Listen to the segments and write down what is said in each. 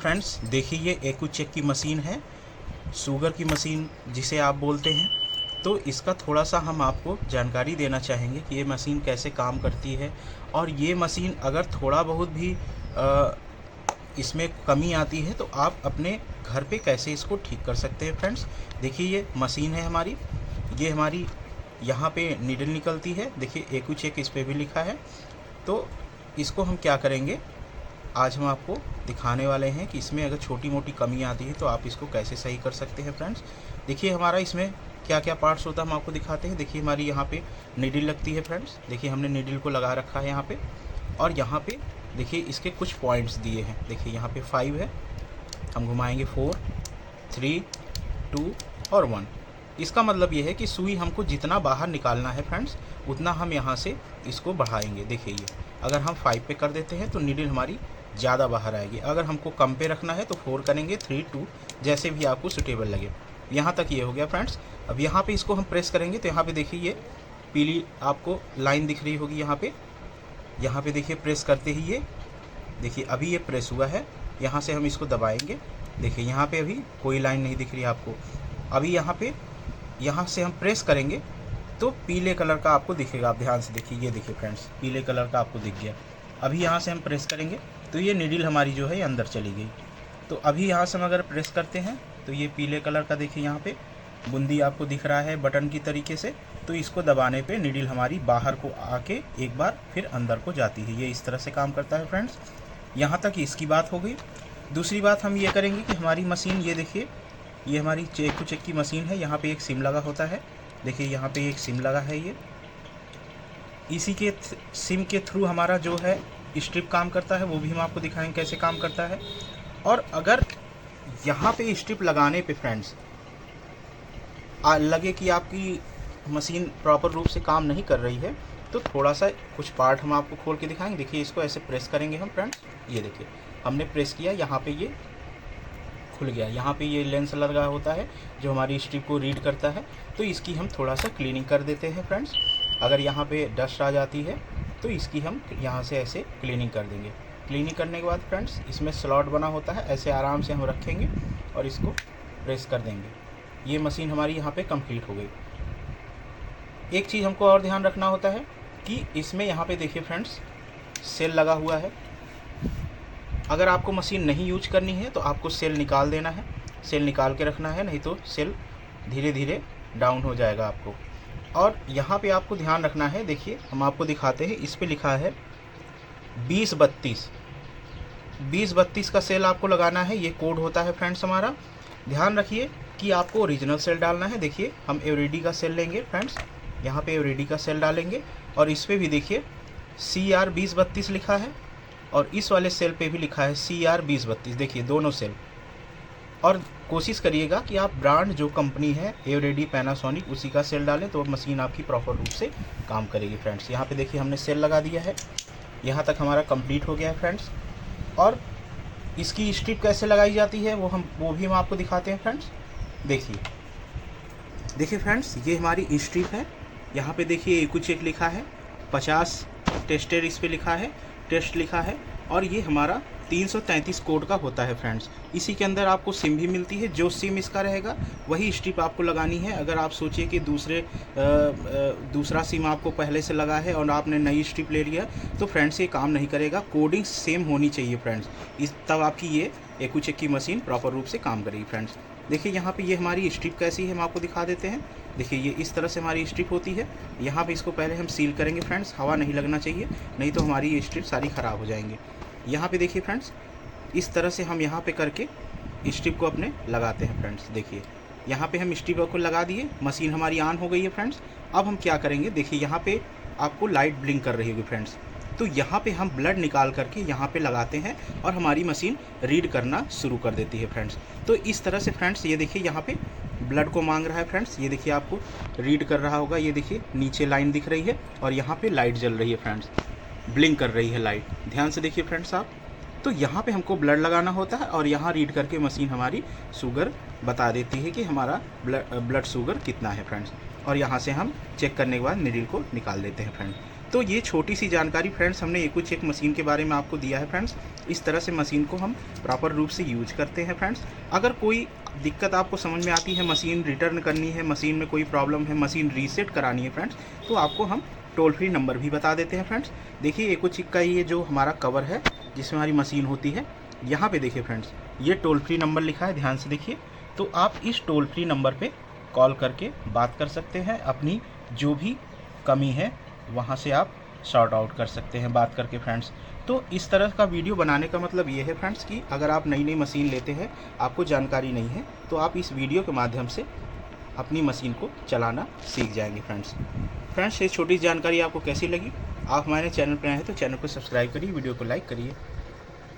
Friends देखिए, ये EcoCheck की मशीन है, शुगर की मशीन जिसे आप बोलते हैं। तो इसका थोड़ा सा हम आपको जानकारी देना चाहेंगे कि ये मशीन कैसे काम करती है, और ये मशीन अगर थोड़ा बहुत भी इसमें कमी आती है तो आप अपने घर पे कैसे इसको ठीक कर सकते हैं। फ्रेंड्स देखिए, ये मशीन है हमारी, ये हमारी यहाँ पे नीडल निकलती है। देखिए EcoCheck इस पर भी लिखा है। तो इसको हम क्या करेंगे, आज हम आपको दिखाने वाले हैं कि इसमें अगर छोटी मोटी कमी आती है तो आप इसको कैसे सही कर सकते हैं। फ्रेंड्स देखिए, हमारा इसमें क्या क्या पार्ट्स होता है हम आपको दिखाते हैं। देखिए, हमारी यहाँ पे नीडल लगती है। फ्रेंड्स देखिए, हमने नीडल को लगा रखा है यहाँ पे, और यहाँ पे देखिए इसके कुछ पॉइंट्स दिए हैं। देखिए यहाँ पे 5 है, हम घुमाएंगे 4, 3, 2 और 1। इसका मतलब ये है कि सुई हमको जितना बाहर निकालना है फ्रेंड्स, उतना हम यहाँ से इसको बढ़ाएंगे। देखिए, ये अगर हम 5 पे कर देते हैं तो नीडल हमारी ज़्यादा बाहर आएगी। अगर हमको कम पे रखना है तो 4 करेंगे, 3, 2, जैसे भी आपको सूटेबल लगे। यहाँ तक ये हो गया फ्रेंड्स। अब यहाँ पे इसको हम प्रेस करेंगे तो यहाँ पे देखिए ये पीली आपको लाइन दिख रही होगी। यहाँ पे देखिए प्रेस करते ही ये देखिए अभी ये प्रेस हुआ है। यहाँ से हम इसको दबाएंगे, देखिए यहाँ पे अभी कोई लाइन नहीं दिख रही आपको। अभी यहाँ से हम प्रेस करेंगे तो पीले कलर का आपको दिखेगा। आप ध्यान से देखिए, ये देखिए फ्रेंड्स, पीले कलर का आपको दिख गया। अभी यहाँ से हम प्रेस करेंगे तो ये नीडल हमारी जो है ये अंदर चली गई। तो अभी यहाँ से हम अगर प्रेस करते हैं तो ये पीले कलर का देखिए यहाँ पे बूंदी आपको दिख रहा है बटन की तरीके से। तो इसको दबाने पे नीडल हमारी बाहर को आके एक बार फिर अंदर को जाती है। ये इस तरह से काम करता है फ्रेंड्स। यहाँ तक इसकी बात हो गई। दूसरी बात हम ये करेंगे कि हमारी मशीन, ये देखिए, ये हमारी EcoCheck की मशीन है। यहाँ पे एक सिम लगा होता है। देखिए यहाँ पे एक सिम लगा है। ये इसी के सिम के थ्रू हमारा जो है स्ट्रिप काम करता है, वो भी हम आपको दिखाएंगे कैसे काम करता है। और अगर यहाँ पे स्ट्रिप लगाने पे फ्रेंड्स लगे कि आपकी मशीन प्रॉपर रूप से काम नहीं कर रही है, तो थोड़ा सा कुछ पार्ट हम आपको खोल के दिखाएंगे। देखिए, इसको ऐसे प्रेस करेंगे हम फ्रेंड्स, ये देखिए हमने प्रेस किया, यहाँ पे ये खुल गया। यहाँ पे ये लेंस लगा होता है जो हमारी स्ट्रिप को रीड करता है। तो इसकी हम थोड़ा सा क्लीनिंग कर देते हैं फ्रेंड्स। अगर यहाँ पे डस्ट आ जाती है तो इसकी हम यहाँ से ऐसे क्लीनिंग कर देंगे। क्लीनिंग करने के बाद फ्रेंड्स इसमें स्लॉट बना होता है, ऐसे आराम से हम रखेंगे और इसको प्रेस कर देंगे। ये मशीन हमारी यहाँ पे कंप्लीट हो गई। एक चीज़ हमको और ध्यान रखना होता है कि इसमें यहाँ पे देखिए फ्रेंड्स सेल लगा हुआ है। अगर आपको मशीन नहीं यूज करनी है तो आपको सेल निकाल देना है, सेल निकाल के रखना है, नहीं तो सेल धीरे धीरे डाउन हो जाएगा आपको। और यहाँ पे आपको ध्यान रखना है, देखिए हम आपको दिखाते हैं, इस पे लिखा है 2032। 2032 का सेल आपको लगाना है, ये कोड होता है फ्रेंड्स हमारा। ध्यान रखिए कि आपको ओरिजिनल सेल डालना है। देखिए हम एवरेडी का सेल लेंगे फ्रेंड्स, यहाँ पे एवरेडी का सेल डालेंगे और इस पे भी देखिए CR 2032 लिखा है, और इस वाले सेल पे भी लिखा है CR 2032। देखिए दोनों सेल। और कोशिश करिएगा कि आप ब्रांड जो कंपनी है एवरेडी, पैनासोनिक, उसी का सेल डालें तो मशीन आपकी प्रॉपर रूप से काम करेगी फ्रेंड्स। यहाँ पे देखिए हमने सेल लगा दिया है। यहाँ तक हमारा कंप्लीट हो गया है फ्रेंड्स। और इसकी स्ट्रिप कैसे लगाई जाती है वो भी हम आपको दिखाते हैं फ्रेंड्स। देखिए फ्रेंड्स, ये हमारी स्ट्रिप है। यहाँ पे देखिए EcoCheck लिखा है, 50 टेस्टेड इस पे लिखा है, टेस्ट लिखा है, और ये हमारा 333 कोड का होता है फ्रेंड्स। इसी के अंदर आपको सिम भी मिलती है, जो सिम इसका रहेगा वही स्ट्रिप आपको लगानी है। अगर आप सोचिए कि दूसरा सिम आपको पहले से लगा है और आपने नई स्ट्रिप ले लिया तो फ्रेंड्स ये काम नहीं करेगा। कोडिंग सेम होनी चाहिए फ्रेंड्स, तब आपकी ये EcoCheck की मशीन प्रॉपर रूप से काम करेगी फ्रेंड्स। देखिए यहाँ पे ये हमारी स्ट्रिप कैसी है हम आपको दिखा देते हैं। देखिए ये इस तरह से हमारी स्ट्रिप होती है। यहाँ पे इसको पहले हम सील करेंगे फ्रेंड्स, हवा नहीं लगना चाहिए, नहीं तो हमारी ये स्ट्रिप सारी ख़राब हो जाएंगी। यहाँ पे देखिए फ्रेंड्स, इस तरह से हम यहाँ पे करके स्ट्रिप को अपने लगाते हैं फ्रेंड्स। देखिए यहाँ पे हम स्ट्रिप को लगा दिए, मशीन हमारी ऑन हो गई है फ्रेंड्स। अब हम क्या करेंगे, देखिए यहाँ पे आपको लाइट ब्लिंक कर रही होगी फ्रेंड्स। तो यहाँ पे हम ब्लड निकाल करके यहाँ पे लगाते हैं और हमारी मशीन रीड करना शुरू कर देती है फ्रेंड्स। तो इस तरह से फ्रेंड्स ये देखिए यहाँ पे ब्लड को मांग रहा है फ्रेंड्स। ये देखिए आपको रीड कर रहा होगा, ये देखिए नीचे लाइन दिख रही है और यहाँ पे लाइट जल रही है फ्रेंड्स, ब्लिंक कर रही है लाइट। ध्यान से देखिए फ्रेंड्स आप। तो यहाँ पे हमको ब्लड लगाना होता है और यहाँ रीड करके मशीन हमारी शुगर बता देती है कि हमारा ब्लड शुगर कितना है फ्रेंड्स। और यहाँ से हम चेक करने के बाद नीडल को निकाल देते हैं फ्रेंड्स। तो ये छोटी सी जानकारी फ्रेंड्स हमने EcoCheck मशीन के बारे में आपको दिया है फ्रेंड्स। इस तरह से मशीन को हम प्रॉपर रूप से यूज करते हैं फ्रेंड्स। अगर कोई दिक्कत आपको समझ में आती है, मशीन रिटर्न करनी है, मशीन में कोई प्रॉब्लम है, मशीन रीसेट करानी है फ्रेंड्स, तो आपको हम टोल फ्री नंबर भी बता देते हैं फ्रेंड्स। देखिए EcoCheck का ये जो हमारा कवर है जिसमें हमारी मशीन होती है, यहाँ पे देखिए फ्रेंड्स ये टोल फ्री नंबर लिखा है, ध्यान से देखिए। तो आप इस टोल फ्री नंबर पे कॉल करके बात कर सकते हैं, अपनी जो भी कमी है वहाँ से आप सॉर्ट आउट कर सकते हैं बात करके फ्रेंड्स। तो इस तरह का वीडियो बनाने का मतलब ये है फ्रेंड्स कि अगर आप नई नई मशीन लेते हैं, आपको जानकारी नहीं है, तो आप इस वीडियो के माध्यम से अपनी मशीन को चलाना सीख जाएंगे फ्रेंड्स। ये छोटी जानकारी आपको कैसी लगी? आप हमारे चैनल पर आए हैं तो चैनल को सब्सक्राइब करिए, वीडियो को लाइक करिए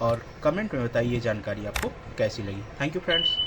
और कमेंट में बताइए जानकारी आपको कैसी लगी। Thank you friends.